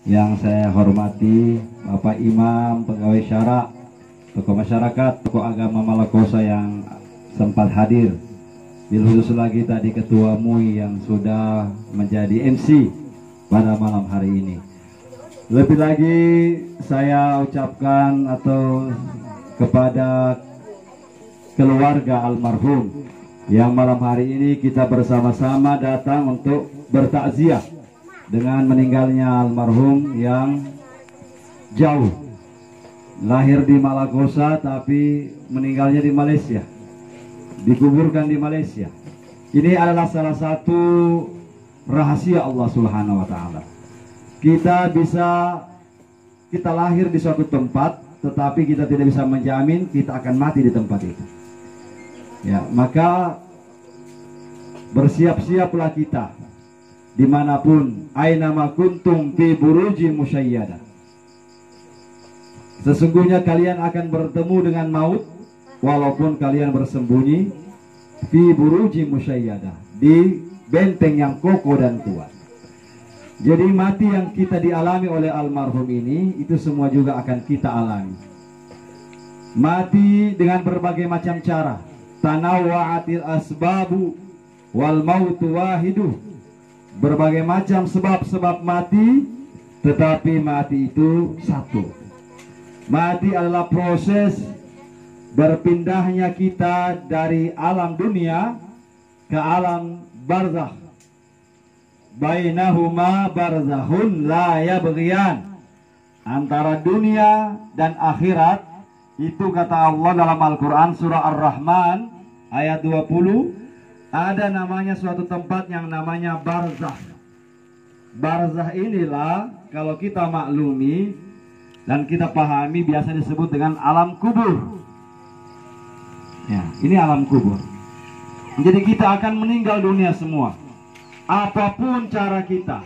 Yang saya hormati Bapak Imam, pegawai syara, tokoh masyarakat, tokoh agama Malakosa yang sempat hadir. Khusus lagi tadi Ketua MUI yang sudah menjadi MC pada malam hari ini. Lebih lagi saya ucapkan atau kepada keluarga almarhum yang malam hari ini kita bersama-sama datang untuk bertakziah dengan meninggalnya almarhum yang jauh, lahir di Malakosa tapi meninggalnya di Malaysia, dikuburkan di Malaysia. Ini adalah salah satu rahasia Allah Subhanahu wa Ta'ala. Kita lahir di suatu tempat, tetapi kita tidak bisa menjamin kita akan mati di tempat itu. Ya, maka bersiap-siaplah kita dimanapun, ainama kuntum fi buruji musyayyada. Sesungguhnya kalian akan bertemu dengan maut walaupun kalian bersembunyi fi buruji musyayyada, di benteng yang kokoh dan kuat. Jadi mati yang kita dialami oleh almarhum ini, itu semua juga akan kita alami. Mati dengan berbagai macam cara. Tanawwa'atil asbabu wal mautu wahidu. Berbagai macam sebab-sebab mati, tetapi mati itu satu. Mati adalah proses berpindahnya kita dari alam dunia ke alam barzakh. Bainahuma barzakhun la yabghiyan. Antara dunia dan akhirat, itu kata Allah dalam Al-Quran surah Ar-Rahman ayat 20. Ada namanya suatu tempat yang namanya barzakh. Barzakh inilah kalau kita maklumi dan kita pahami biasa disebut dengan alam kubur. Ya, ini alam kubur. Jadi kita akan meninggal dunia semua. Apapun cara kita,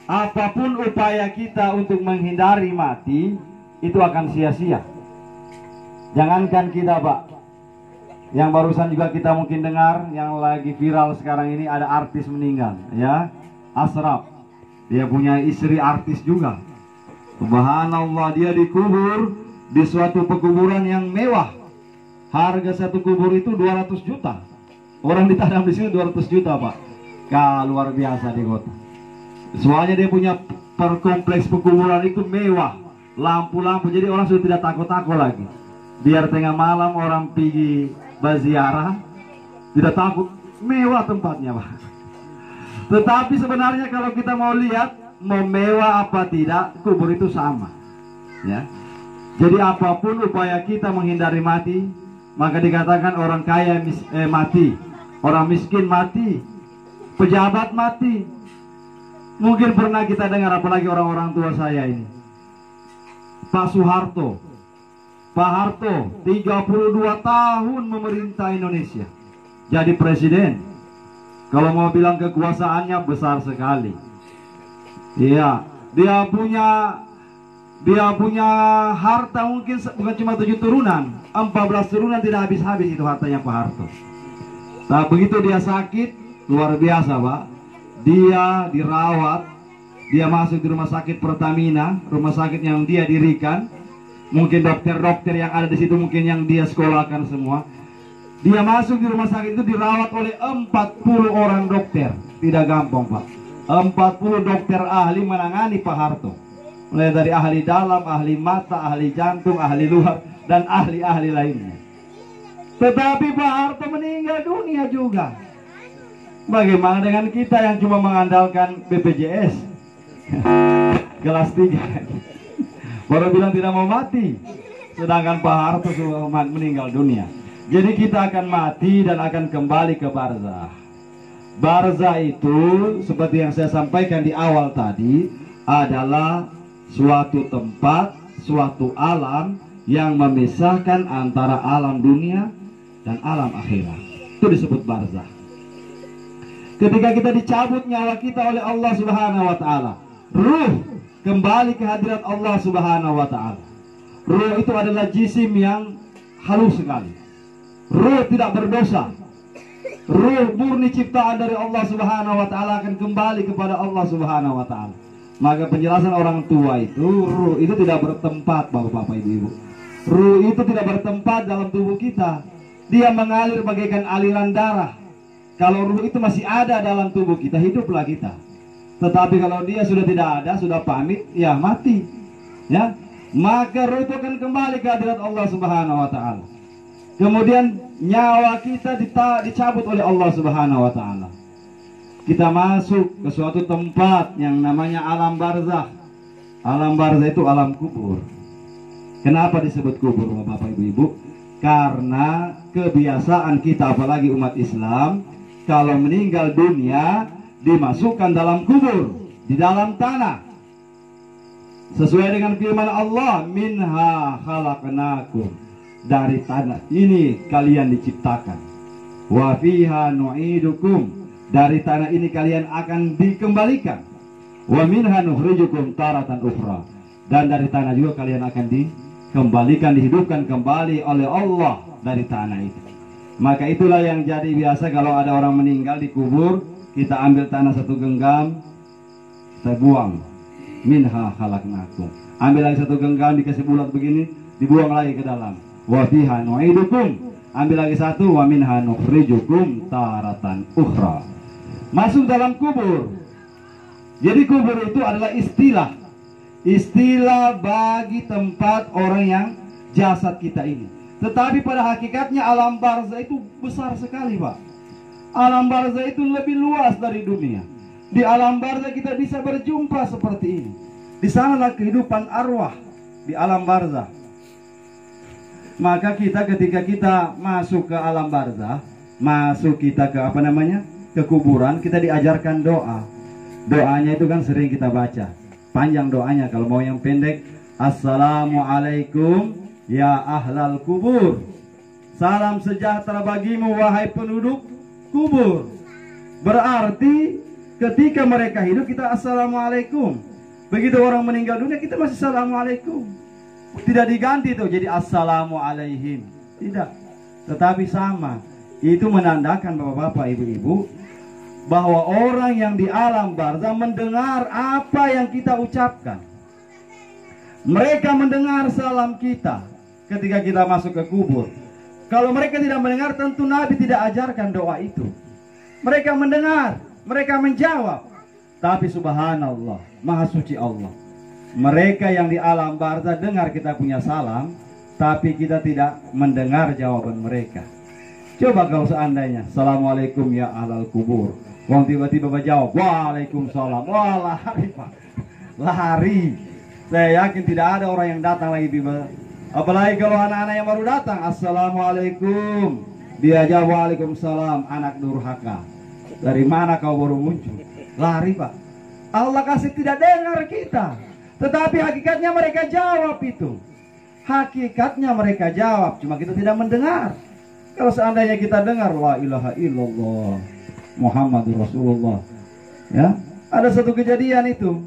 apapun upaya kita untuk menghindari mati, itu akan sia-sia. Jangankan kita, Pak, yang barusan juga kita mungkin dengar, yang lagi viral sekarang ini, ada artis meninggal, ya, Ashraf. Dia punya istri artis juga. Subhanallah, dia dikubur di suatu pekuburan yang mewah. Harga satu kubur itu 200 juta. Orang ditanam di sini 200 juta, Pak. Luar biasa di kota. Soalnya dia punya kompleks pekuburan itu mewah, lampu-lampu, jadi orang sudah tidak takut-takut lagi. Biar tengah malam orang pergi berziarah, tidak takut, mewah tempatnya, Pak. Tetapi sebenarnya kalau kita mau lihat, mau mewah apa tidak, kubur itu sama, ya. Jadi apapun upaya kita menghindari mati, maka dikatakan orang kaya mati, orang miskin mati, pejabat mati. Mungkin pernah kita dengar, apalagi orang-orang tua saya ini, Pak Soeharto, Pak Harto 32 tahun memerintah Indonesia, jadi presiden. Kalau mau bilang kekuasaannya besar sekali. Iya, dia punya harta mungkin bukan cuma 7 turunan, 14 turunan, tidak habis-habis itu hartanya Pak Harto. Nah, begitu dia sakit, luar biasa, Pak. Dia dirawat, dia masuk di rumah sakit Pertamina, rumah sakit yang dia dirikan. Mungkin dokter-dokter yang ada di situ mungkin yang dia sekolahkan semua. Dia masuk di rumah sakit itu dirawat oleh 40 orang dokter. Tidak gampang, Pak. 40 dokter ahli menangani Pak Harto. Mulai dari ahli dalam, ahli mata, ahli jantung, ahli luar, dan ahli-ahli lainnya. Tetapi Pak Harto meninggal dunia juga. Bagaimana dengan kita yang cuma mengandalkan BPJS? Kelas 3. Baru bilang tidak mau mati, sedangkan Pak Harto sudah meninggal dunia. Jadi kita akan mati dan akan kembali ke barzakh. Barzakh itu seperti yang saya sampaikan di awal tadi, adalah suatu tempat, suatu alam yang memisahkan antara alam dunia dan alam akhirat. Itu disebut barzakh. Ketika kita dicabut nyawa kita oleh Allah Subhanahu wa Ta'ala, ruh kembali ke hadirat Allah Subhanahu wa Ta'ala. Ruh itu adalah jisim yang halus sekali. Ruh tidak berdosa. Ruh murni ciptaan dari Allah Subhanahu wa Ta'ala akan kembali kepada Allah Subhanahu wa Ta'ala. Maka penjelasan orang tua itu, ruh itu tidak bertempat, bapak-bapak, ibu-ibu. Ruh itu tidak bertempat dalam tubuh kita. Dia mengalir bagaikan aliran darah. Kalau ruh itu masih ada dalam tubuh kita, hiduplah kita. Tetapi kalau dia sudah tidak ada, sudah pamit, ya mati. Ya, maka ruh itu akan kembali ke hadirat Allah Subhanahu wa taala. Kemudian nyawa kita dicabut oleh Allah Subhanahu wa taala. Kita masuk ke suatu tempat yang namanya alam barzakh. Alam barzakh itu alam kubur. Kenapa disebut kubur, Bapak Ibu? Karena kebiasaan kita, apalagi umat Islam, kalau meninggal dunia dimasukkan dalam kubur, di dalam tanah. Sesuai dengan firman Allah, minha khalaqnakum. Dari tanah ini kalian diciptakan. Wa fiha nu'idukum. Dari tanah ini kalian akan dikembalikan. Wa minha nukhrijukum taratan ukhra. Dan dari tanah juga kalian akan dikembalikan, dihidupkan kembali oleh Allah dari tanah itu. Maka itulah yang jadi biasa kalau ada orang meninggal dikubur, kita ambil tanah satu genggam, kita buang. Minha khalaqnakum. Ambil lagi satu genggam, dikasih bulat begini, dibuang lagi ke dalam. Wa fiha nu'idukum. Ambil lagi satu, wa minha nukhrijukum taratan ukhra. Masuk dalam kubur. Jadi kubur itu adalah istilah bagi tempat orang yang jasad kita ini. Tetapi pada hakikatnya alam barzakh itu besar sekali, Pak. Alam barzakh itu lebih luas dari dunia. Di alam barzakh kita bisa berjumpa seperti ini. Di sanalah kehidupan arwah, di alam barzakh. Maka ketika kita masuk ke alam barzakh, masuk kita ke ke kuburan, kita diajarkan doa. Doanya itu kan sering kita baca. Panjang doanya, kalau mau yang pendek, Assalamualaikum ya ahlal kubur. Salam sejahtera bagimu wahai penduduk kubur. Berarti ketika mereka hidup kita Assalamualaikum. Begitu orang meninggal dunia kita masih Assalamualaikum. Tidak diganti tuh jadi Assalamualaihim. Tidak. Tetapi sama. Itu menandakan bapak-bapak, ibu-ibu, bahwa orang yang di alam barzakh mendengar apa yang kita ucapkan. Mereka mendengar salam kita ketika kita masuk ke kubur. Kalau mereka tidak mendengar, tentu Nabi tidak ajarkan doa itu. Mereka mendengar, mereka menjawab. Tapi subhanallah, maha suci Allah. Mereka yang di alam barzakh dengar kita punya salam, tapi kita tidak mendengar jawaban mereka. Coba kalau seandainya Assalamualaikum ya ahlal kubur, wong tiba-tiba menjawab Waalaikumsalam. Wah, lari Pak, lari. Saya yakin tidak ada orang yang datang lagi tiba. Apalagi kalau anak-anak yang baru datang, Assalamualaikum, dia jawab Waalaikumsalam. Anak durhaka, dari mana kau baru muncul? Lari Pak. Allah kasih tidak dengar kita, tetapi hakikatnya mereka jawab itu. Hakikatnya mereka jawab, cuma kita tidak mendengar. Kalau seandainya kita dengar la ilaha illallah Muhammadur Rasulullah, ya, ada satu kejadian itu.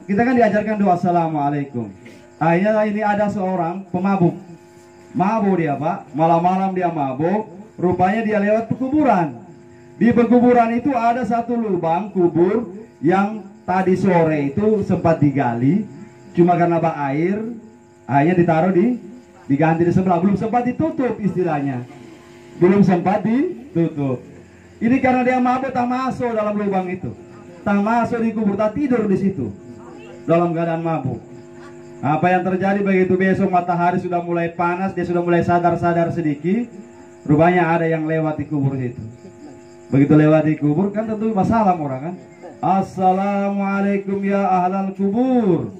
Kita kan diajarkan doa Assalamualaikum. Akhirnya ini ada seorang pemabuk. Mabuk dia Pak, malam-malam dia mabuk. Rupanya dia lewat pekuburan. Di pekuburan itu ada satu lubang kubur yang tadi sore itu sempat digali, cuma karena bak air, akhirnya ditaruh diganti di sebelah, belum sempat ditutup istilahnya. Belum sempat ditutup. Ini karena dia mabuk, tak masuk dalam lubang itu, tak masuk di kubur, tak tidur di situ dalam keadaan mabuk. Apa yang terjadi begitu besok matahari sudah mulai panas, dia sudah mulai sadar-sadar sedikit. Rupanya ada yang lewat di kubur itu. Begitu lewat di kubur kan tentu masalah orang kan. Assalamualaikum ya ahlal kubur.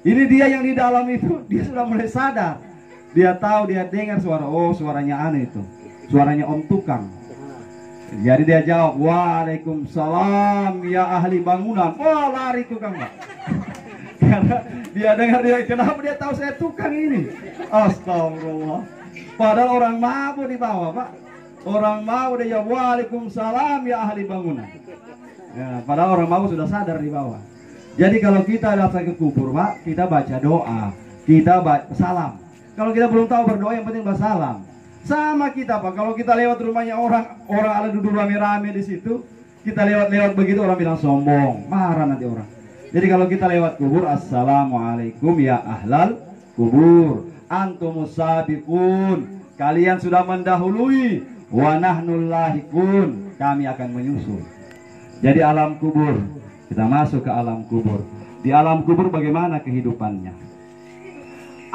Ini dia yang di dalam itu, dia sudah mulai sadar. Dia tahu, dia dengar suara, oh suaranya aneh itu. Suaranya om tukang. Jadi dia jawab, Waalaikumsalam ya ahli bangunan. Oh lari tukang Pak. Karena dia dengar, dia kenapa dia tahu saya tukang ini. Astagfirullah. Padahal orang mabuk di bawah Pak. Orang mabuk dia jawab, Waalaikumsalam ya ahli bangunan. Ya, padahal orang mabuk sudah sadar di bawah. Jadi kalau kita datang ke kubur Pak, kita baca doa, kita baca salam. Kalau kita belum tahu berdoa, yang penting baca salam. Sama kita Pak, kalau kita lewat rumahnya orang ada duduk rame-rame di situ, kita lewat-lewat begitu orang bilang sombong, marah nanti orang. Jadi kalau kita lewat kubur, assalamualaikum ya ahlal kubur, antumus sabiqun, kalian sudah mendahului, wa nahnul lahikun, kami akan menyusul. Jadi alam kubur, kita masuk ke alam kubur. Di alam kubur bagaimana kehidupannya?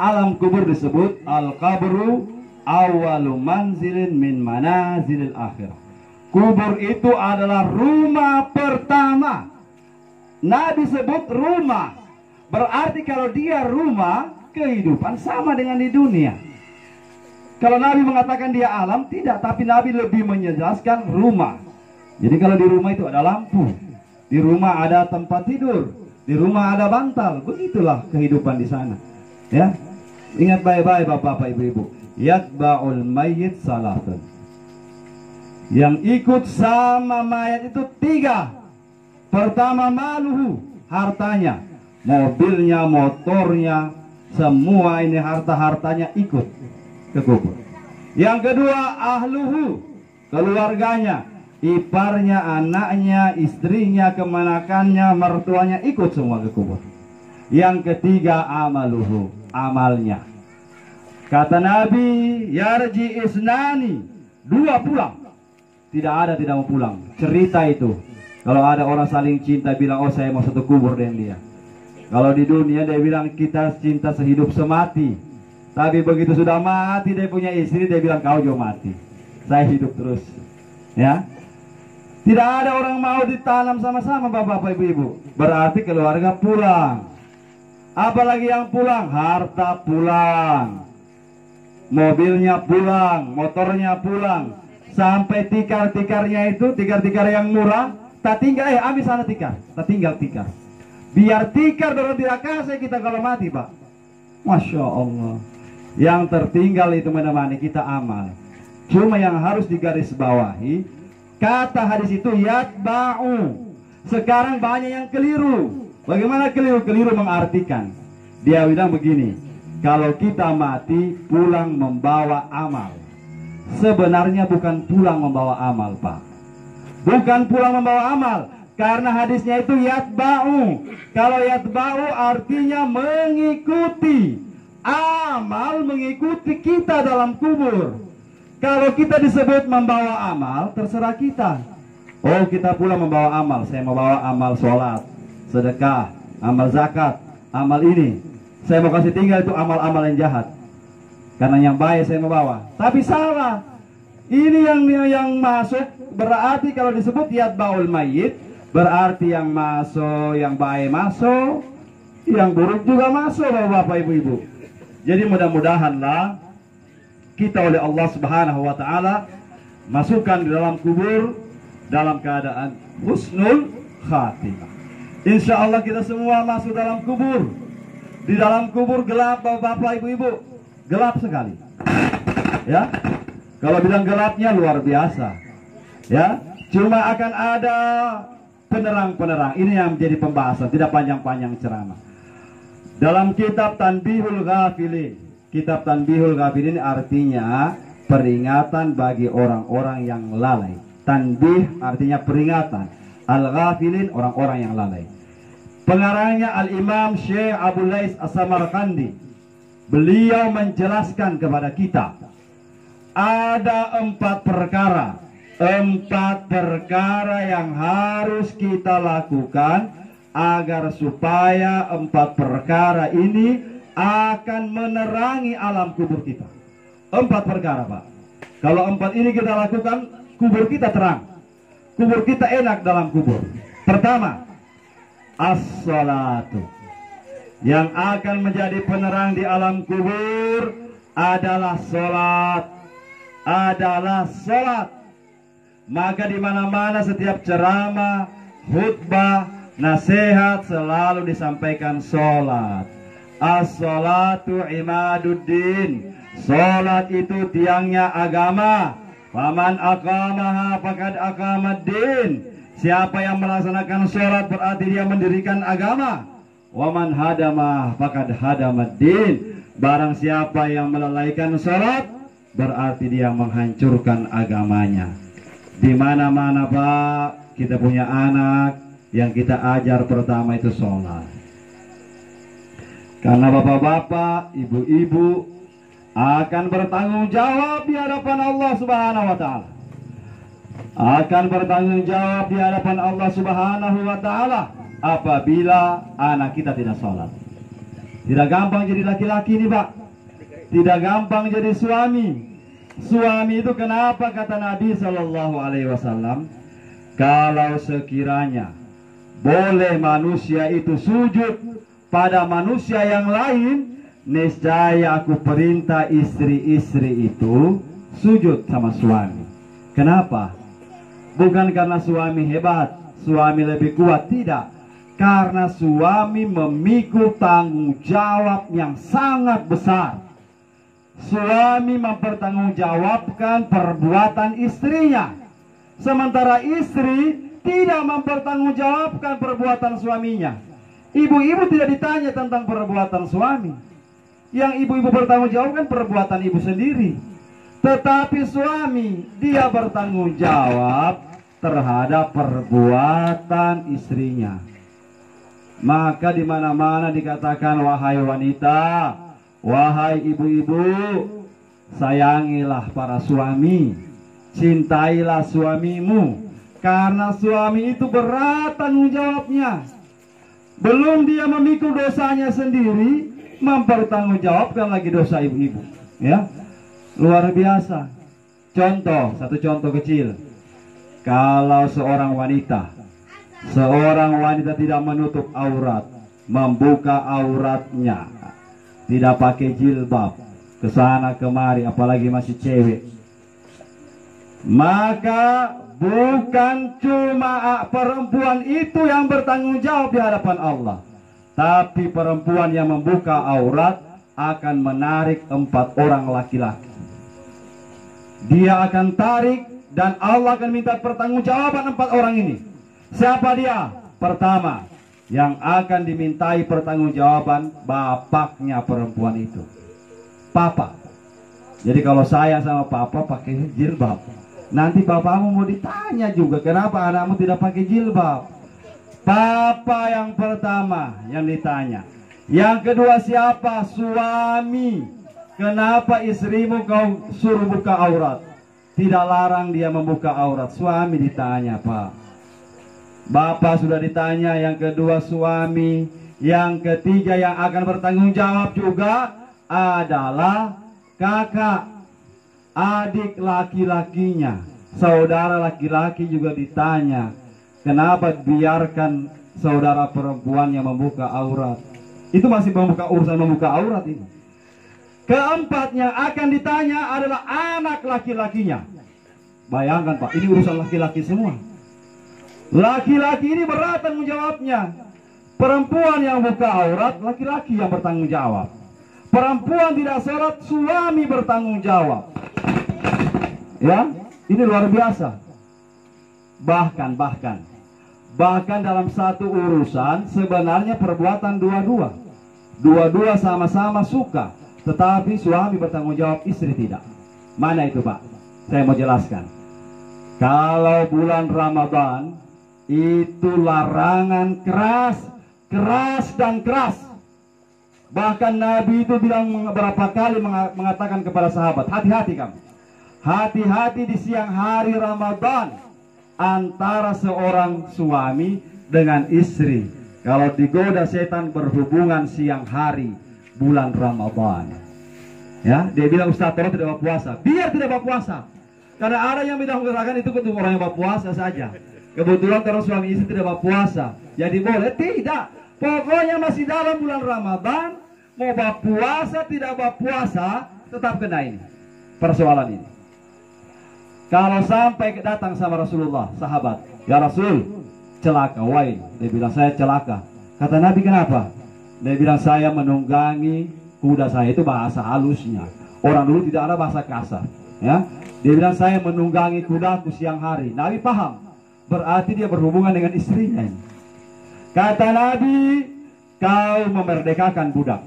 Alam kubur disebut al-qabru awwalu manzilin min manazilil akhirah. Kubur itu adalah rumah pertama. Nabi sebut rumah. Berarti kalau dia rumah, kehidupan sama dengan di dunia. Kalau Nabi mengatakan dia alam, tidak. Tapi Nabi lebih menjelaskan rumah. Jadi kalau di rumah itu ada lampu, di rumah ada tempat tidur, di rumah ada bantal. Begitulah kehidupan di sana. Ya, ingat baik-baik bapak-bapak ibu-ibu. Yatba'ul mayyit salatun. Yang ikut sama mayat itu 3. Pertama maluhu, hartanya, mobilnya, motornya, semua ini harta-hartanya ikut ke kubur. Yang kedua ahluhu, keluarganya, iparnya, anaknya, istrinya, kemanakannya, mertuanya ikut semua ke kubur. Yang ketiga amaluhu, amalnya. Kata Nabi, yarji isnani, 2 pulang. Tidak ada tidak mau pulang. Cerita itu. Kalau ada orang saling cinta bilang, oh saya mau satu kubur dengan dia. Kalau di dunia dia bilang kita cinta sehidup semati. Tapi begitu sudah mati dia punya istri, dia bilang kau juga mati. Saya hidup terus. Ya. Tidak ada orang mau ditanam sama-sama bapak-bapak ibu-ibu. Berarti keluarga pulang. Apalagi yang pulang? Harta pulang. Mobilnya pulang, motornya pulang. Sampai tikar-tikarnya itu, tikar-tikar yang murah, tak tinggal, ambil sana tikar, tak tinggal tikar. Biar tikar dorong tidak kasih kita kalau mati, Pak. Masya Allah. Yang tertinggal itu menemani kita amal. Cuma yang harus digarisbawahi, kata hadis itu yatba'u. Sekarang banyak yang keliru. Bagaimana keliru? Keliru mengartikan. Dia bilang begini, kalau kita mati pulang membawa amal. Sebenarnya bukan pulang membawa amal, Pak. Bukan pulang membawa amal. Karena hadisnya itu yatba'u. Kalau yatba'u artinya mengikuti. Amal mengikuti kita dalam kubur. Kalau kita disebut membawa amal, terserah kita. Oh, kita pulang membawa amal. Saya membawa amal sholat, sedekah, amal zakat, amal ini. Saya mau kasih tinggal itu amal-amal yang jahat. Karena yang baik saya membawa. Tapi salah. Ini yang masuk berarti kalau disebut yatba'ul mayyit, berarti yang masuk, yang baik masuk, yang buruk juga masuk, bapak ibu-ibu. Jadi mudah-mudahanlah kita oleh Allah Subhanahu wa taala masukkan di dalam kubur dalam keadaan husnul khatimah. Insya Allah kita semua masuk dalam kubur. Di dalam kubur gelap bapak ibu-ibu, gelap sekali. Ya. Kalau bilang gelapnya luar biasa. Ya, cuma akan ada penerang-penerang. Ini yang menjadi pembahasan, tidak panjang-panjang ceramah. Dalam kitab Tanbihul Ghafilin, kitab Tanbihul Ghafilin artinya peringatan bagi orang-orang yang lalai. Tanbih artinya peringatan. Al-Ghafilin orang-orang yang lalai. Pengarangnya Al-Imam Syekh Abu Lais As-Samarqandi. Beliau menjelaskan kepada kita ada 4 perkara. 4 perkara yang harus kita lakukan agar supaya 4 perkara ini akan menerangi alam kubur kita. 4 perkara, Pak. Kalau 4 ini kita lakukan, kubur kita terang. Kubur kita enak dalam kubur. Pertama, as-salatu. Yang akan menjadi penerang di alam kubur adalah salat. Adalah salat. Maka di mana-mana setiap ceramah, khutbah, nasihat selalu disampaikan salat. As-salatu imaduddin. Salat itu tiangnya agama. Faman aqamaha faqad aqamaddin. Siapa yang melaksanakan salat berarti dia mendirikan agama. Waman hadamah faqad hadamaddin. Barang siapa yang melalaikan salat berarti dia menghancurkan agamanya. Di mana-mana, Pak, kita punya anak, Yang kita ajar pertama itu sholat. Karena bapak-bapak, ibu-ibu akan bertanggung jawab di hadapan Allah Subhanahu wa taala. Akan bertanggung jawab di hadapan Allah Subhanahu wa taala apabila anak kita tidak sholat. Tidak gampang jadi laki-laki nih, Pak. Tidak gampang jadi suami. Suami itu kenapa kata Nabi Shallallahu Alaihi Wasallam, kalau sekiranya boleh manusia itu sujud pada manusia yang lain, niscaya aku perintah istri-istri itu sujud sama suami. Kenapa? Bukan karena suami hebat, suami lebih kuat, tidak. Karena suami memikul tanggung jawab yang sangat besar. Suami mempertanggungjawabkan perbuatan istrinya, sementara istri tidak mempertanggungjawabkan perbuatan suaminya. Ibu-ibu tidak ditanya tentang perbuatan suami. Yang ibu-ibu bertanggung jawabkan perbuatan ibu sendiri. Tetapi suami, dia bertanggung jawab terhadap perbuatan istrinya. Maka di mana-mana dikatakan, wahai wanita, wahai ibu-ibu, sayangilah para suami, cintailah suamimu, karena suami itu berat tanggung jawabnya. Belum dia memikul dosanya sendiri, mempertanggungjawabkan lagi dosa ibu-ibu. Ya, luar biasa. Satu contoh kecil. Kalau seorang wanita tidak menutup aurat, membuka auratnya, tidak pakai jilbab, kesana kemari, apalagi masih cewek, maka bukan cuma perempuan itu yang bertanggung jawab di hadapan Allah, tapi perempuan yang membuka aurat akan menarik 4 orang laki-laki. Dia akan tarik dan Allah akan minta pertanggungjawaban 4 orang ini. Siapa dia? Pertama, yang akan dimintai pertanggungjawaban bapaknya perempuan itu. Papa. Jadi kalau saya sama papa pakai jilbab, nanti bapakmu mau ditanya juga, kenapa anakmu tidak pakai jilbab? Papa yang pertama yang ditanya. Yang kedua siapa? Suami. Kenapa istrimu kau suruh buka aurat? Tidak larang dia membuka aurat. Suami ditanya, Pak. Bapak sudah ditanya. Yang kedua suami. Yang ketiga yang akan bertanggung jawab juga adalah kakak, adik laki-lakinya, saudara laki-laki juga ditanya. Kenapa biarkan saudara perempuan yang membuka aurat? Itu masih urusan membuka aurat ini. Keempatnya akan ditanya adalah anak laki-lakinya. Bayangkan, Pak, ini urusan laki-laki semua. Laki-laki ini berat tanggung jawabnya. Perempuan yang buka aurat, laki-laki yang bertanggung jawab. Perempuan tidak sholat, suami bertanggung jawab. Ya, ini luar biasa. Bahkan dalam satu urusan sebenarnya perbuatan dua-dua. Dua-dua sama-sama suka, tetapi suami bertanggung jawab, istri tidak. Mana itu, Pak? Saya mau jelaskan. Kalau bulan Ramadan itu larangan keras dan keras. Bahkan Nabi itu bilang beberapa kali mengatakan kepada sahabat, hati-hati kamu. Hati-hati di siang hari Ramadan antara seorang suami dengan istri. Kalau digoda setan berhubungan siang hari bulan Ramadan. Ya, dia bilang Ustaz Toro tidak berpuasa. Biar tidak berpuasa. Karena ada yang bilang mengatakan itu untuk orang yang berpuasa saja. Kebetulan kalau suami istri tidak berpuasa, jadi boleh? Tidak. Pokoknya masih dalam bulan Ramadan, mau berpuasa tidak berpuasa, tetap kena ini persoalan ini. Kalau sampai datang sama Rasulullah, sahabat, ya Rasul, celaka, wain. Dia bilang saya celaka. Kata Nabi, kenapa? Dia bilang saya menunggangi kuda saya, itu bahasa halusnya. Orang dulu tidak ada bahasa kasar. Ya, dia bilang saya menunggangi kudaku siang hari. Nabi paham. Berarti dia berhubungan dengan istrinya. Kata Nabi, kau memerdekakan budak.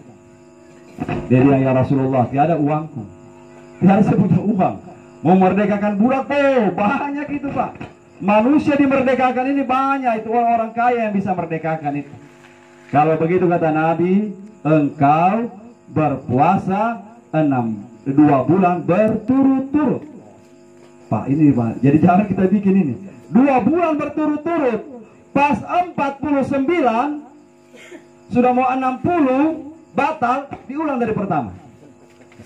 Dia bilang, ya Rasulullah, tiada uangku. Tiada saya punya uang. Memerdekakan budak, banyak itu, Pak. Manusia dimerdekakan ini banyak, itu orang-orang kaya yang bisa merdekakan itu. Kalau begitu kata Nabi, engkau berpuasa 2 bulan berturut-turut. Pak, ini Pak, jadi jangan kita bikin ini 2 bulan berturut-turut. Pas 49 sudah mau 60 batal, diulang dari pertama.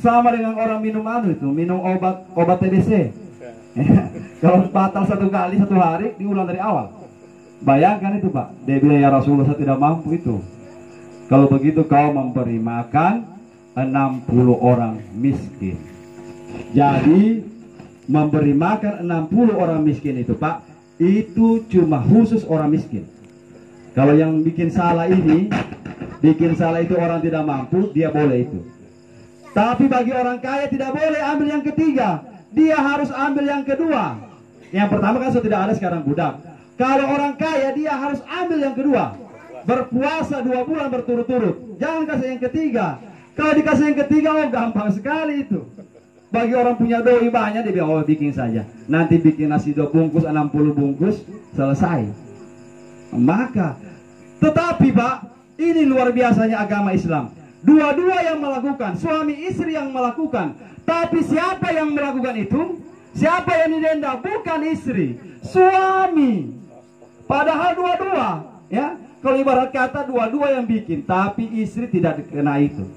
Sama dengan orang minum minum obat TBC. Kalau batal 1 kali 1 hari, diulang dari awal. Bayangkan itu Pak. Dia bilang, ya Rasulullah, saya tidak mampu itu. Kalau begitu kau memberi makan 60 orang miskin. Jadi memberi makan 60 orang miskin itu Pak, itu cuma khusus orang miskin. Kalau yang bikin salah itu orang tidak mampu, dia boleh itu. Tapi bagi orang kaya tidak boleh ambil yang ketiga, dia harus ambil yang kedua. Yang pertama kan sudah tidak ada sekarang budak. Kalau orang kaya dia harus ambil yang kedua, berpuasa 2 bulan berturut-turut. Jangan kasih yang ketiga. Kalau dikasih yang ketiga, oh gampang sekali itu. Bagi orang punya doi banyak, dia bilang, oh bikin saja. Nanti bikin nasi 2 bungkus, 60 bungkus, selesai. Maka, tetapi Pak, ini luar biasanya agama Islam. Dua-dua yang melakukan, suami istri yang melakukan. Tapi siapa yang melakukan itu? Siapa yang didenda? Bukan istri, suami. Padahal dua-dua, ya. Kalau ibarat kata dua-dua yang bikin, tapi istri tidak kena itu.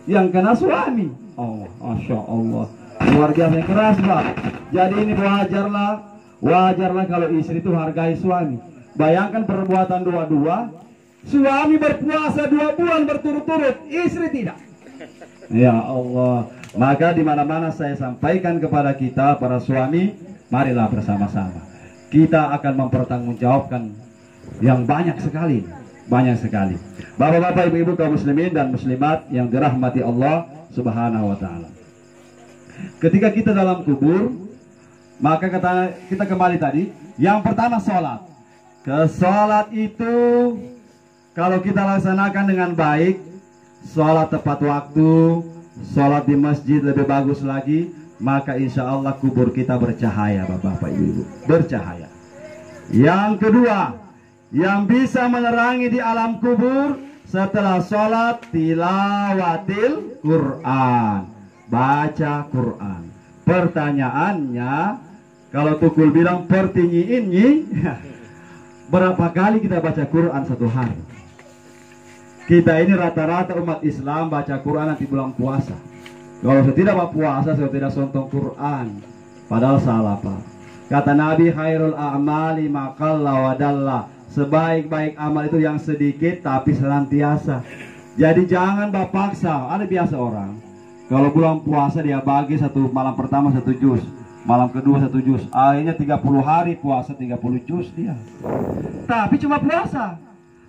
Yang kena suami. Oh, Masya Allah, luar biasa yang keras Pak. Jadi ini wajarlah kalau istri itu hargai suami. Bayangkan perbuatan dua-dua, suami berpuasa 2 bulan berturut-turut, istri tidak. Ya Allah, maka di mana-mana saya sampaikan kepada kita para suami, marilah bersama-sama kita akan mempertanggungjawabkan yang banyak sekali. Bapak-bapak, ibu-ibu kaum muslimin dan muslimat yang dirahmati Allah Subhanahu wa taala. Ketika kita dalam kubur, maka kita kembali tadi, yang pertama sholat. Sholat itu kalau kita laksanakan dengan baik, sholat tepat waktu, sholat di masjid lebih bagus lagi, maka insya Allah kubur kita bercahaya, bapak-bapak, ibu-ibu, bercahaya. Yang kedua, yang bisa menerangi di alam kubur setelah sholat, tilawatil Quran, baca Quran. Pertanyaannya, kalau Tukul bilang pertinyi, berapa kali kita baca Quran 1 hari? Kita ini rata-rata umat Islam baca Quran nanti bulan puasa. Kalau saya tidak puasa, saya tidak sontong Quran. Padahal salah Pak. Kata Nabi, khairul a'mali maqalla wa dalla. Sebaik-baik amal itu yang sedikit tapi senantiasa. Jadi jangan paksa. Ada biasa orang, kalau bulan puasa dia bagi malam pertama 1 juz, malam kedua 1 juz, akhirnya 30 hari puasa 30 juz dia. Tapi cuma puasa.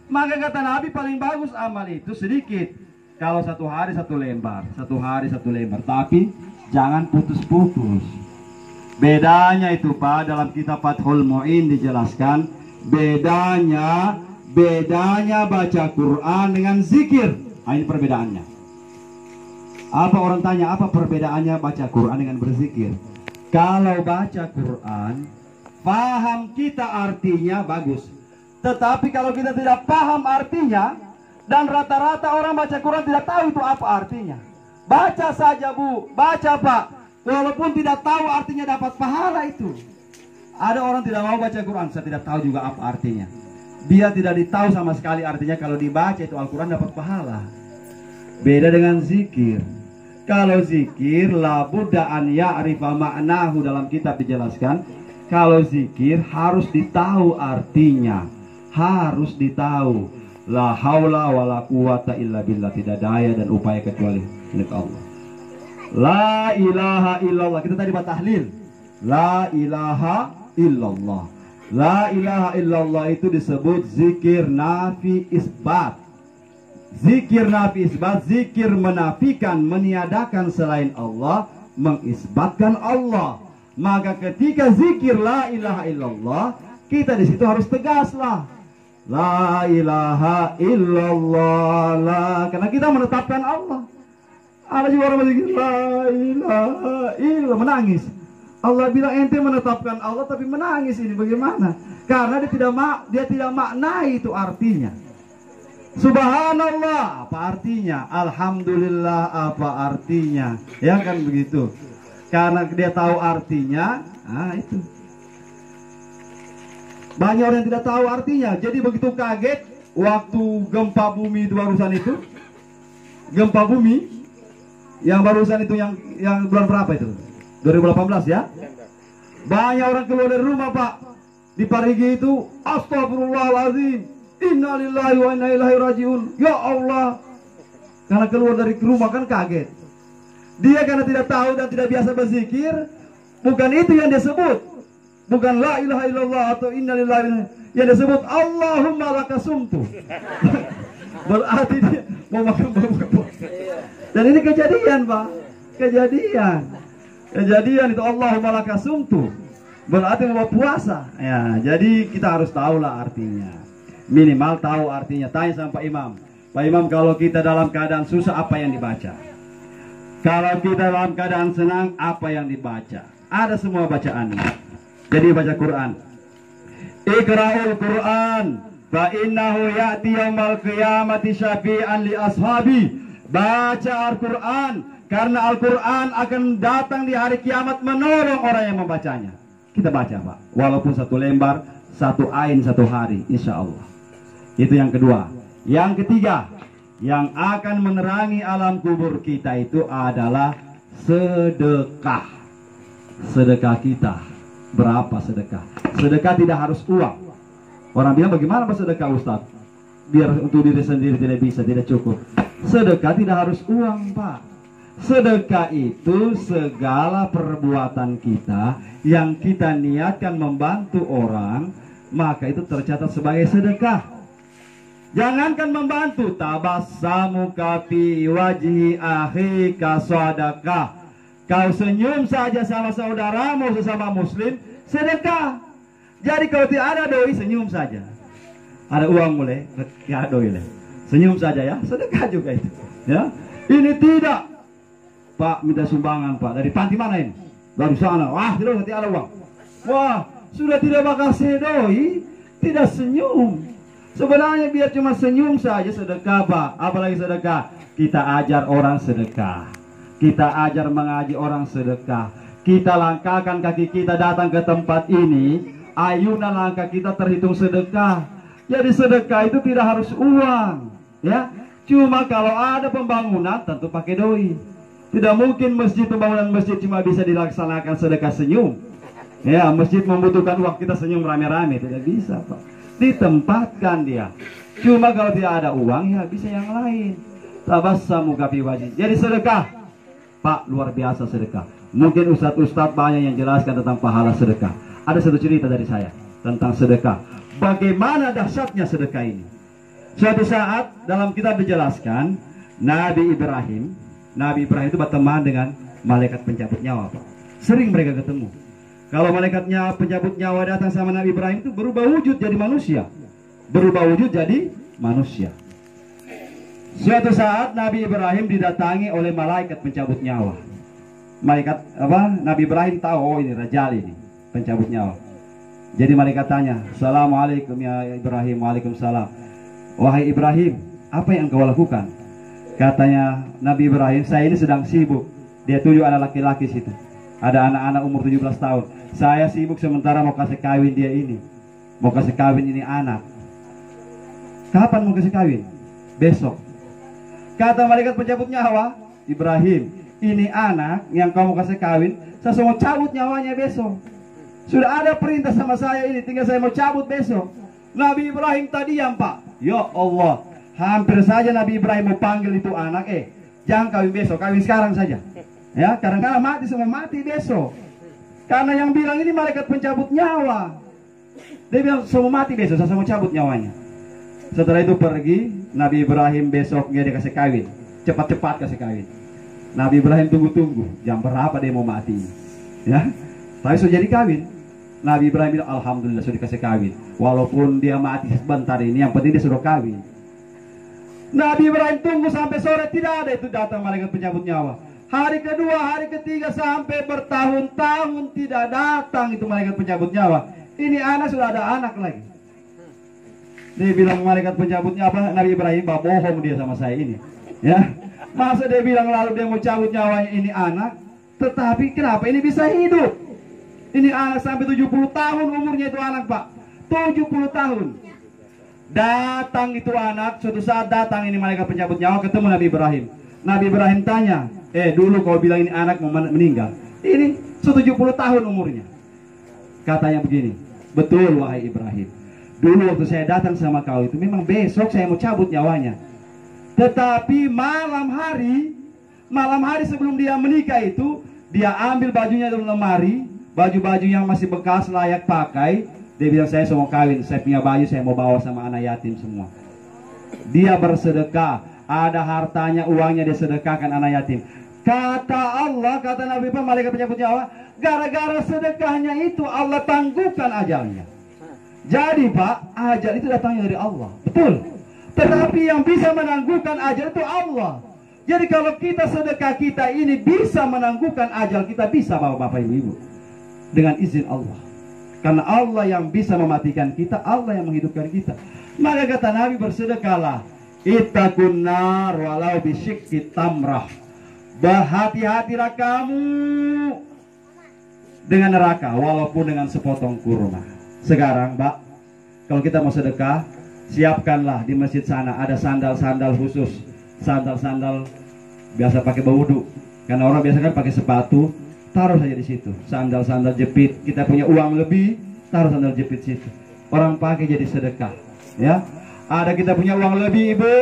Maka kata Nabi paling bagus amal itu sedikit. Kalau 1 hari 1 lembar, 1 hari 1 lembar. Tapi jangan putus-putus. Bedanya itu Pak, dalam kitab Fathul Mu'in dijelaskan. Bedanya baca Quran dengan zikir. Nah, ini perbedaannya. Apa orang tanya, apa perbedaannya baca Quran dengan berzikir? Kalau baca Quran, paham kita artinya bagus. Tetapi kalau kita tidak paham artinya, dan rata-rata orang baca Quran tidak tahu itu apa artinya. Baca saja Bu, baca Pak, walaupun tidak tahu artinya dapat pahala itu. Ada orang tidak mau baca Quran, saya tidak tahu juga apa artinya. Dia tidak ditahu sama sekali artinya, kalau dibaca itu Al-Quran dapat pahala. Beda dengan zikir. Kalau zikir, la budda an ya'rifa ma'nahu, dalam kitab dijelaskan. Kalau zikir harus ditahu artinya. Harus ditahu. La haula wa la quwata illa billah, tidak daya dan upaya kecuali milik Allah. La ilaha illallah, kita tadi buat tahlil. La ilaha illallah. La ilaha illallah itu disebut zikir nafi isbat. Zikir nafi isbat, zikir menafikan, meniadakan selain Allah, mengisbatkan Allah. Maka ketika zikir la ilaha illallah, kita di situ harus tegaslah. La ilaha illallah, la, karena kita menetapkan Allah. Ada juga orang berzikir la ilaha illallah, menangis. Allah bilang ente menetapkan Allah tapi menangis, ini bagaimana? Karena dia tidak maknai itu artinya. Subhanallah apa artinya? Alhamdulillah apa artinya? Ya kan begitu. Karena dia tahu artinya, itu. Banyak orang yang tidak tahu artinya. Jadi begitu kaget waktu gempa bumi itu barusan itu. Gempa bumi yang barusan itu yang bulan berapa itu? 2018 ya. Banyak orang keluar dari rumah, Pak. Di Parigi itu, astagfirullahaladzim, innalillahi wa inna ilaihi rajiun. Ya Allah. Karena keluar dari rumah kan kaget. Dia karena tidak tahu dan tidak biasa berzikir, bukan itu yang dia sebut. Bukan la ilaha illallah atau innalillahi, yang disebut Allahumma lakasumtu. Berarti dia mau makan bubur. Dan ini kejadian, Pak. Kejadian itu Allahumma lakasumtu. Berarti mau puasa. Ya, jadi kita harus tahulah artinya. Minimal tahu artinya. Tanya sama Pak Imam. Pak Imam, kalau kita dalam keadaan susah apa yang dibaca? Kalau kita dalam keadaan senang apa yang dibaca? Ada semua bacaannya. Jadi baca Quran. Iqra'ul Quran fa innahu ya'ti yaumal qiyamati syafi'an li ashabi. Baca Al-Quran karena Al-Quran akan datang di hari kiamat menolong orang yang membacanya. Kita baca, Pak. Walaupun satu lembar, satu ain satu hari, insya Allah. Itu yang kedua. Yang ketiga, yang akan menerangi alam kubur kita itu adalah sedekah. Sedekah kita. Berapa sedekah? Sedekah tidak harus uang. Orang bilang bagaimana bersedekah, Ustaz? Biar untuk diri sendiri tidak bisa, tidak cukup. Sedekah tidak harus uang, Pak. Sedekah itu segala perbuatan kita yang kita niatkan membantu orang, maka itu tercatat sebagai sedekah. Jangankan membantu, tabassamu fi wajhi akhika sadaqah. Kau senyum saja sama saudaramu sesama muslim, sedekah. Jadi kalau tidak ada doi, senyum saja. Ada uang boleh, ya doi lah. Senyum saja ya, sedekah juga itu. Ya, ini tidak. Pak minta sumbangan, Pak, dari panti mana ini? Dari sana. Wah, tidak ada uang. Wah, sudah tidak bakal sedoi, tidak senyum. Sebenarnya biar cuma senyum saja sedekah, Pak. Apalagi sedekah. Kita ajar orang sedekah. Kita ajar mengaji orang sedekah. Kita langkahkan kaki kita datang ke tempat ini, ayunan langkah kita terhitung sedekah. Jadi sedekah itu tidak harus uang, ya. Cuma kalau ada pembangunan tentu pakai doi. Tidak mungkin pembangunan masjid cuma bisa dilaksanakan sedekah senyum. Ya, masjid membutuhkan uang, kita senyum rame-rame, tidak bisa, Pak. Ditempatkan dia. Cuma kalau tidak ada uang, ya bisa yang lain. Tabassamu fi wajhi. Jadi sedekah, Pak, luar biasa sedekah. Mungkin ustadz-ustadz banyak yang jelaskan tentang pahala sedekah. Ada satu cerita dari saya tentang sedekah. Bagaimana dahsyatnya sedekah ini. Suatu saat dalam kitab dijelaskan, Nabi Ibrahim itu berteman dengan malaikat pencabut nyawa, Pak. Sering mereka ketemu. Kalau malaikatnya pencabut nyawa datang sama Nabi Ibrahim itu berubah wujud jadi manusia. Suatu saat Nabi Ibrahim didatangi oleh malaikat pencabut nyawa. Nabi Ibrahim tahu, oh ini Rajal ini, pencabut nyawa. Jadi malaikat tanya, Assalamualaikum ya Ibrahim. Waalaikumsalam. Wahai Ibrahim, apa yang engkau lakukan? Katanya Nabi Ibrahim, saya ini sedang sibuk. Dia tuju anak laki-laki situ. Ada anak-anak umur 17 tahun. Saya sibuk sementara mau kasih kawin dia ini. Mau kasih kawin ini anak. Kapan mau kasih kawin? Besok. Kata malaikat pencabut nyawa, Ibrahim, ini anak yang kamu kasih kawin, saya mau cabut nyawanya besok. Sudah ada perintah sama saya ini, tinggal saya mau cabut besok. Nabi Ibrahim tadi yang, Pak. Ya Allah, hampir saja Nabi Ibrahim mau panggil itu anak, jangan kawin besok, kawin sekarang saja. Ya, kadang-kadang mati semua, mati besok. Karena yang bilang ini malaikat pencabut nyawa. Dia bilang semua mati besok, saya mau cabut nyawanya. Setelah itu pergi, Nabi Ibrahim besoknya dia kasih kawin. Cepat-cepat kasih kawin. Nabi Ibrahim tunggu-tunggu, jam berapa dia mau mati. Ya, tapi sudah jadi kawin. Nabi Ibrahim bilang, Alhamdulillah sudah dikasih kawin. Walaupun dia mati sebentar ini, yang penting dia sudah kawin. Nabi Ibrahim tunggu sampai sore, tidak ada itu datang malaikat pencabut nyawa. Hari kedua, hari ketiga, sampai bertahun-tahun tidak datang itu malaikat pencabut nyawa. Ini anak sudah ada anak lagi. Dia bilang malaikat pencabut nyawa, Nabi Ibrahim, bohong dia sama saya ini. Ya, masa dia bilang lalu dia mau cabut nyawanya ini anak, tetapi kenapa ini bisa hidup? Ini anak sampai 70 tahun umurnya itu anak, Pak. 70 tahun. Datang itu anak, suatu saat datang ini malaikat pencabut nyawa ketemu Nabi Ibrahim. Nabi Ibrahim tanya, dulu kau bilang ini anak mau meninggal. Ini 70 tahun umurnya. Katanya begini, betul wahai Ibrahim. Dulu waktu saya datang sama kau itu memang besok saya mau cabut nyawanya. Tetapi malam hari sebelum dia menikah itu, dia ambil bajunya dari lemari, baju-baju yang masih bekas layak pakai. Dia bilang saya mau kawin, saya punya baju saya mau bawa sama anak yatim semua. Dia bersedekah, ada hartanya, uangnya dia sedekahkan anak yatim. Kata Allah, kata Nabi Muhammad, malaikat pencabut nyawa, gara-gara sedekahnya itu Allah tangguhkan ajalnya. Jadi Pak, ajal itu datangnya dari Allah, betul. Tetapi yang bisa menangguhkan ajal itu Allah. Jadi kalau kita sedekah kita ini bisa menangguhkan ajal kita, bisa Bapak Ibu, dengan izin Allah. Karena Allah yang bisa mematikan kita, Allah yang menghidupkan kita. Maka kata Nabi, bersedekahlah. Ittaqun nar walau bisyikki tamrah. Berhati-hatilah kamu dengan neraka walaupun dengan sepotong kurma. Sekarang Pak, kalau kita mau sedekah, siapkanlah di masjid sana ada sandal-sandal khusus. Sandal-sandal biasa pakai berwudu. Karena orang biasa kan pakai sepatu, taruh saja di situ. Sandal-sandal jepit, kita punya uang lebih, taruh sandal jepit situ. Orang pakai jadi sedekah, ya. Ada kita punya uang lebih Ibu,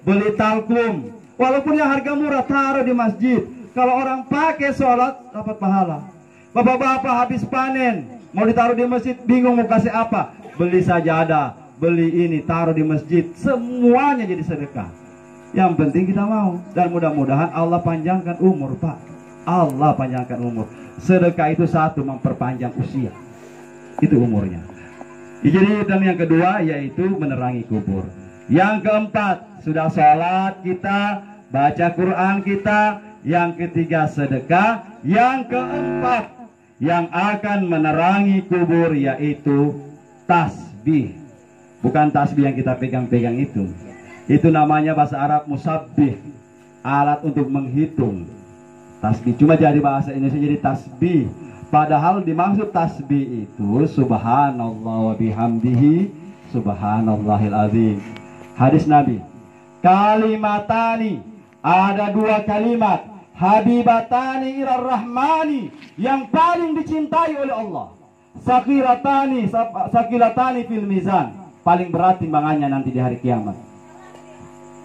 beli talkum. Walaupun yang harga murah, taruh di masjid. Kalau orang pakai sholat, dapat pahala. Bapak-bapak habis panen, mau ditaruh di masjid, bingung mau kasih apa, beli sajadah, beli ini, taruh di masjid. Semuanya jadi sedekah. Yang penting kita mau. Dan mudah-mudahan Allah panjangkan umur Pak. Allah panjangkan umur. Sedekah itu satu, memperpanjang usia. Itu umurnya. Jadi dan yang kedua yaitu menerangi kubur. Yang keempat, sudah sholat kita, baca Quran kita. Yang ketiga sedekah. Yang keempat yang akan menerangi kubur yaitu tasbih. Bukan tasbih yang kita pegang-pegang itu. Itu namanya bahasa Arab musabbih, alat untuk menghitung. Tasbih cuma jadi bahasa Indonesia jadi tasbih. Padahal dimaksud tasbih itu subhanallah wa bihamdihi subhanallahil azim. Hadis Nabi, kalimatani, ada dua kalimat, habibatani ilar rahmani, yang paling dicintai oleh Allah. Sakilatani fil mizan, paling berat timbangannya nanti di hari kiamat.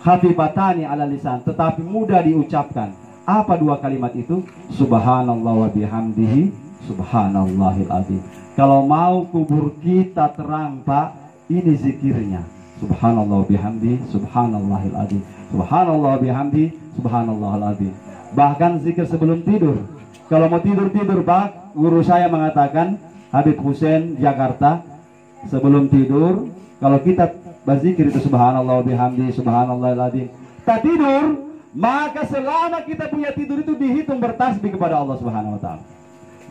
Khafifatani ala lisan, tetapi mudah diucapkan. Apa dua kalimat itu? Subhanallah wa bihamdihi subhanallahil azim. Kalau mau kubur kita terang Pak, ini zikirnya. Subhanallah wa bihamdi subhanallahil azim. Subhanallah wa bihamdi subhanallahil azim. Bahkan zikir sebelum tidur. Kalau mau tidur Pak, guru saya mengatakan, Habib Hussein Jakarta, sebelum tidur kalau kita berzikir itu subhanallah wa bihamdi subhanallahil azim, tak tidur, maka selama kita punya tidur itu dihitung bertasbih kepada Allah Subhanahu wa taala.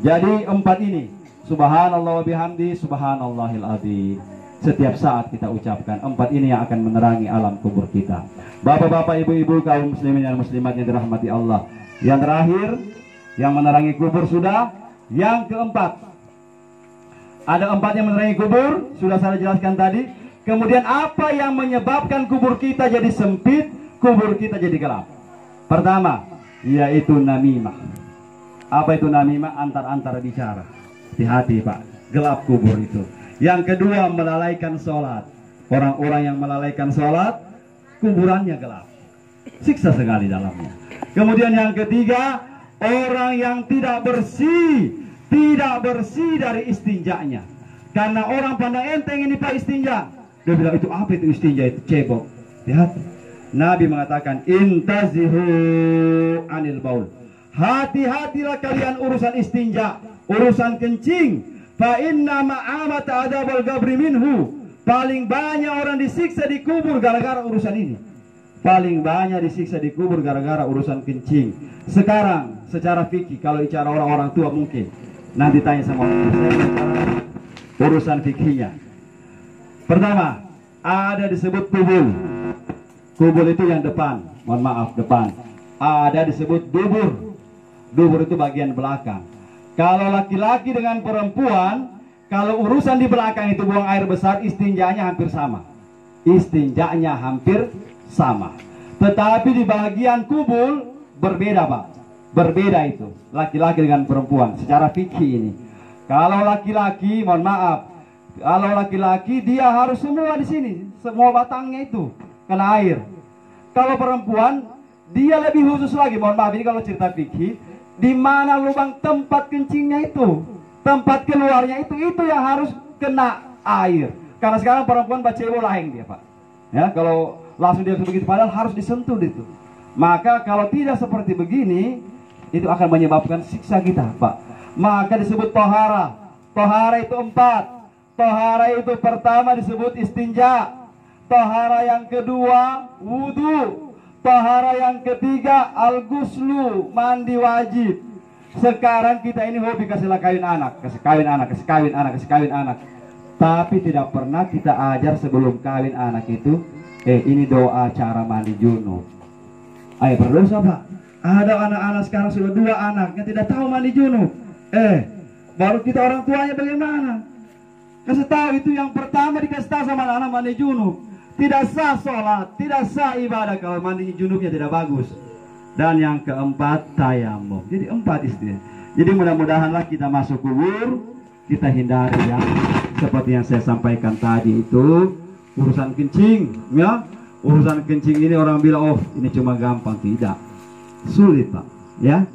Jadi empat ini, subhanallah wa bihamdi subhanallahil azim, setiap saat kita ucapkan. Empat ini yang akan menerangi alam kubur kita. Bapak-bapak, ibu-ibu, kaum muslimin dan muslimat yang dirahmati Allah. Yang terakhir, yang menerangi kubur sudah. Yang keempat, ada empat yang menerangi kubur, sudah saya jelaskan tadi. Kemudian apa yang menyebabkan kubur kita jadi sempit, kubur kita jadi gelap? Pertama, yaitu namimah. Apa itu namimah? Antar-antar bicara. Hati-hati Pak, gelap kubur itu. Yang kedua, melalaikan sholat. Orang-orang yang melalaikan sholat, kuburannya gelap, siksa sekali dalamnya. Kemudian yang ketiga, orang yang tidak bersih dari istinjanya. Karena orang pandang enteng ini Pak istinja. Dia bilang itu apa itu istinja, itu cebok. Lihat, Nabi mengatakan intazihu anil baul. Hati-hatilah kalian urusan istinja, urusan kencing. Fa inna ma'amata adabal gabri minhu. Paling banyak orang disiksa di kubur gara-gara urusan ini. paling banyak disiksa di kubur gara-gara urusan kencing. Sekarang secara fikih, kalau bicara orang-orang tua mungkin nanti tanya sama orang tua, saya bicara urusan fikihnya. Pertama, ada disebut kubul. Kubul itu yang depan, mohon maaf depan. Ada disebut dubur. Dubur itu bagian belakang. Kalau laki-laki dengan perempuan, kalau urusan di belakang itu buang air besar, istinjanya hampir sama. Istinjanya hampir sama. Tetapi di bagian kubul berbeda, Pak. Berbeda itu laki-laki dengan perempuan secara fikih ini. Kalau laki-laki, mohon maaf, kalau laki-laki dia harus semua di sini, semua batangnya itu kena air. Kalau perempuan dia lebih khusus lagi, mohon maaf, ini kalau cerita fikih, di mana lubang tempat kencingnya itu, tempat keluarnya itu yang harus kena air. Karena sekarang perempuan bacebo laheng dia, Pak. Ya, kalau langsung dia begitu, padahal harus disentuh itu. Maka kalau tidak seperti begini, itu akan menyebabkan siksa kita, Pak. Maka disebut tohara. Tohara itu 4. Tohara itu pertama disebut istinja. Tohara yang kedua wudu. Tohara yang ketiga al-ghuslu, mandi wajib. Sekarang kita ini hobi kasih kawin anak, kasih kawin anak, kasih kawin anak, kasih kawin anak. Tapi tidak pernah kita ajar sebelum kawin anak itu, ini doa cara mandi junub. Ayo berdosa, Pak. Ada anak-anak sekarang sudah 2 anaknya tidak tahu mandi junub. Baru kita orang tuanya bagaimana? Kasih tahu itu yang pertama, dikasih tahu sama anak-anak mandi junub. Tidak sah sholat, tidak sah ibadah kalau mandi junubnya tidak bagus. Dan yang keempat tayamum. Jadi 4 istilah. Jadi mudah-mudahanlah kita masuk kubur, kita hindari ya. Seperti yang saya sampaikan tadi itu urusan kencing, ya. Urusan kencing ini orang bilang, oh ini cuma gampang, tidak. Sulit, Pak, ya.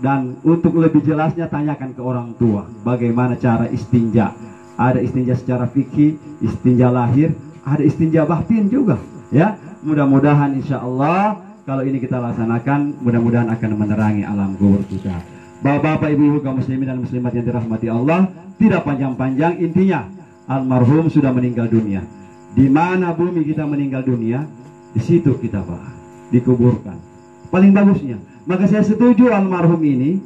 Dan untuk lebih jelasnya tanyakan ke orang tua bagaimana cara istinja. Ada istinja secara fikih, istinja lahir, ada istinja batin juga, ya. Mudah-mudahan insya Allah kalau ini kita laksanakan, mudah-mudahan akan menerangi alam kubur kita. Bapak-bapak, ibu-ibu kaum muslimin dan muslimat yang dirahmati Allah, tidak panjang-panjang, intinya almarhum sudah meninggal dunia. Di mana bumi kita meninggal dunia, di situ kita, Pak, dikuburkan. Paling bagusnya. Maka saya setuju almarhum ini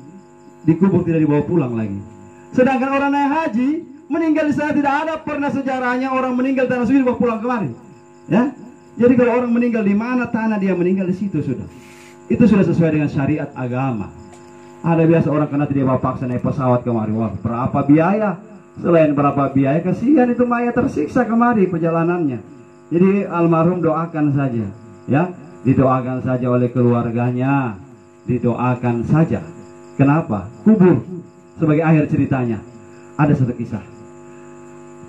dikubur, tidak dibawa pulang lagi. Sedangkan orang naik haji meninggal di sana tidak ada pernah sejarahnya orang meninggal tanah suci dibawa pulang kemarin. Ya. Jadi kalau orang meninggal di mana tanah dia meninggal, di situ sudah. Itu sudah sesuai dengan syariat agama. Ada biasa orang kena dia bawa paksa naik pesawat kemari. Wah, berapa biaya? Selain berapa biaya, kasihan itu mayat tersiksa kemari perjalanannya. Jadi almarhum doakan saja, ya, didoakan saja oleh keluarganya, didoakan saja. Kenapa? Kubur sebagai akhir ceritanya. Ada satu kisah.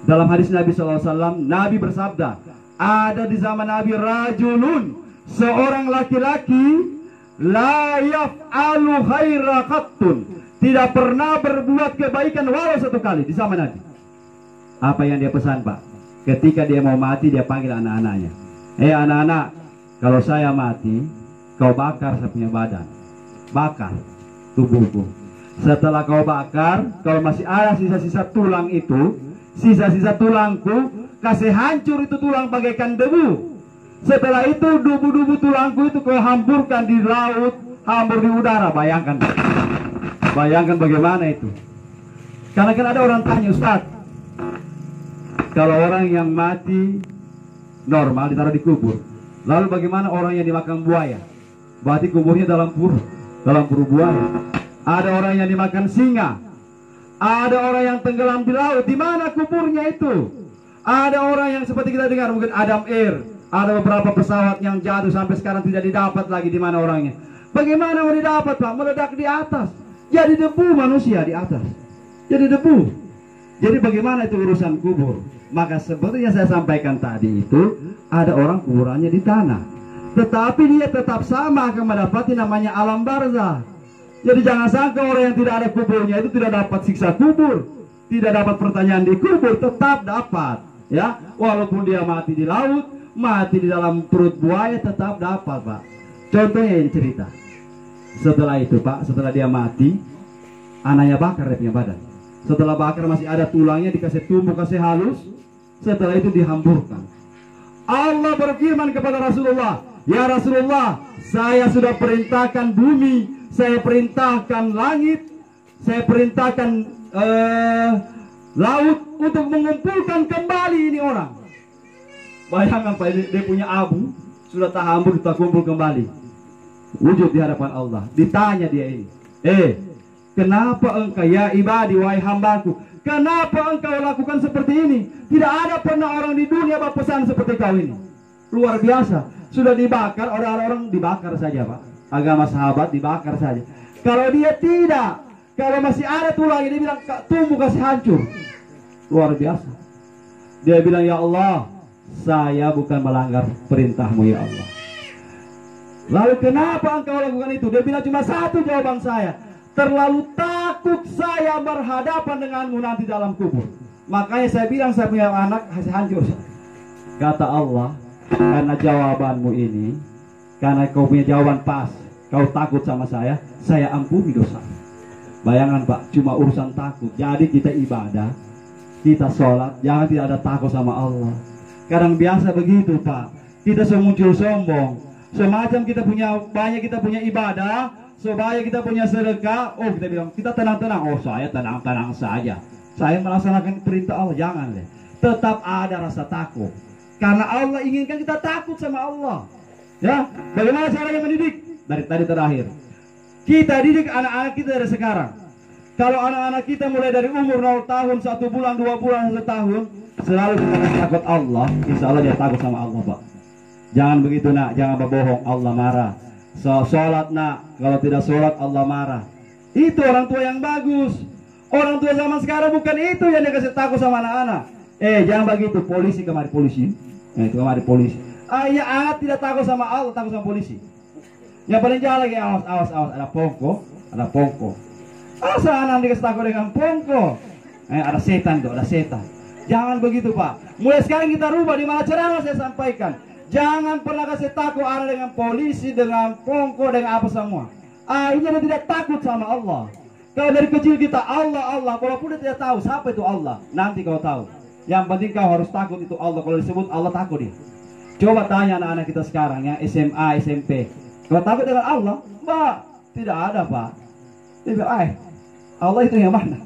Dalam hadis Nabi SAW, Nabi bersabda, ada di zaman Nabi rajulun, seorang laki-laki, la yaf'alu khaira qattun, tidak pernah berbuat kebaikan walau satu kali di zaman Nabi. Apa yang dia pesan, Pak? Ketika dia mau mati, dia panggil anak-anaknya. Anak-anak, kalau saya mati, kau bakar saya punya badan. Bakar tubuhku. Setelah kau bakar, kalau masih ada sisa-sisa tulang itu, sisa-sisa tulangku, kasih hancur itu tulang bagaikan debu. Setelah itu debu-debu tulangku itu kau hamburkan di laut, hambur di udara. Bayangkan, bayangkan bagaimana itu. Karena kan ada orang tanya, Ustaz, kalau orang yang mati normal ditaruh di kubur, lalu bagaimana orang yang dimakan buaya? Berarti kuburnya dalam puru buaya. Ada orang yang dimakan singa, ada orang yang tenggelam di laut. Di mana kuburnya itu? Ada orang yang seperti kita dengar, mungkin Adam Air. Ada beberapa pesawat yang jatuh sampai sekarang tidak didapat lagi di mana orangnya. Bagaimana mau didapat, Pak? Meledak di atas. Jadi debu manusia di atas. Jadi debu. Jadi bagaimana itu urusan kubur? Maka seperti yang saya sampaikan tadi itu, ada orang kuburannya di tanah. Tetapi dia tetap sama akan mendapati namanya alam barzah. Jadi jangan sangka orang yang tidak ada kuburnya itu tidak dapat siksa kubur. Tidak dapat pertanyaan di kubur, tetap dapat. Ya, walaupun dia mati di laut, mati di dalam perut buaya, tetap dapat, Pak. Contohnya ini cerita. Setelah itu, Pak, setelah dia mati, anaknya bakar dia punya badan. Setelah bakar masih ada tulangnya, dikasih tumbuk, kasih halus. Setelah itu dihamburkan. Allah berfirman kepada Rasulullah, ya Rasulullah, saya sudah perintahkan bumi, saya perintahkan langit, saya perintahkan laut untuk mengumpulkan kembali ini orang. Bayangkan Pak, dia punya abu, sudah tak hambur, kita kumpul kembali. Wujud di hadapan Allah. Ditanya dia ini, kenapa engkau ya ibadi, wahai hambaku, kenapa engkau lakukan seperti ini? Tidak ada pernah orang di dunia berpesan seperti kau ini. Luar biasa. Sudah dibakar, orang-orang dibakar saja Pak. Agama sahabat dibakar saja. Kalau dia tidak, kalau masih ada tulang, dia bilang tumbuh kasih hancur. Luar biasa. Dia bilang, ya Allah, saya bukan melanggar perintahmu ya Allah. Lalu kenapa engkau lakukan itu? Dia bilang cuma satu jawaban saya. Terlalu takut saya berhadapan denganmu nanti dalam kubur. Makanya saya bilang saya punya anak kasih hancur. Kata Allah, karena jawabanmu ini, karena kau punya jawaban pas, kau takut sama saya ampuni dosa. Bayangkan Pak, cuma urusan takut. Jadi kita ibadah, kita sholat, jangan tidak ada takut sama Allah. Kadang biasa begitu Pak, kita muncul sombong. Semacam kita punya banyak, kita punya ibadah, supaya kita punya sedekah. Oh, kita bilang kita tenang-tenang. Oh, saya tenang-tenang saja, saya melaksanakan perintah Allah. Jangan deh, tetap ada rasa takut, karena Allah inginkan kita takut sama Allah. Ya, bagaimana caranya mendidik? Dari tadi terakhir, kita didik anak-anak kita dari sekarang. Kalau anak-anak kita mulai dari umur 0 tahun, 1 bulan, 2 bulan, 1 tahun, selalu kita takut Allah, insya Allah dia takut sama Allah Pak. Jangan begitu nak, jangan berbohong, Allah marah. Sholat nak, kalau tidak sholat Allah marah. Itu orang tua yang bagus. Orang tua zaman sekarang bukan itu yang dia kasih takut sama anak-anak. Jangan begitu, polisi kemari polisi. Itu kemari polisi. Ya anak tidak takut sama Allah, takut sama polisi. Yang paling jalan lagi, awas, ada pongko. Asa anak dikasih takut dengan pongko. Ada setan tuh, ada setan. Jangan begitu Pak. Mulai sekarang kita rubah, di mana ceramah saya sampaikan. Jangan pernah kasih takut anak dengan polisi, dengan pongko, dengan apa semua. Akhirnya dia tidak takut sama Allah. Kalau dari kecil kita Allah, walaupun dia tidak tahu siapa itu Allah, nanti kau tahu. Yang penting kau harus takut itu Allah. Kalau disebut Allah, takut dia. Coba tanya anak-anak kita sekarang yang SMA, SMP. Kalau takut dengan Allah, Pak, tidak ada Pak. Dia bilang, Allah itu yang mana?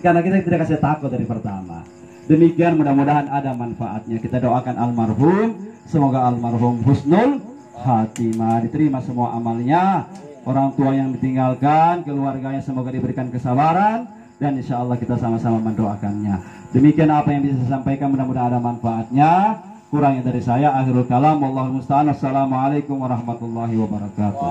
Karena kita tidak kasih takut dari pertama. Demikian, mudah-mudahan ada manfaatnya. Kita doakan almarhum, semoga almarhum husnul khatimah, diterima semua amalnya. Orang tua yang ditinggalkan, keluarganya semoga diberikan kesabaran, dan insya Allah kita sama-sama mendoakannya. Demikian apa yang bisa saya sampaikan, mudah-mudahan ada manfaatnya. Kurangnya dari saya, akhirul kalam, wallahul musta'an. Assalamualaikum warahmatullahi wabarakatuh.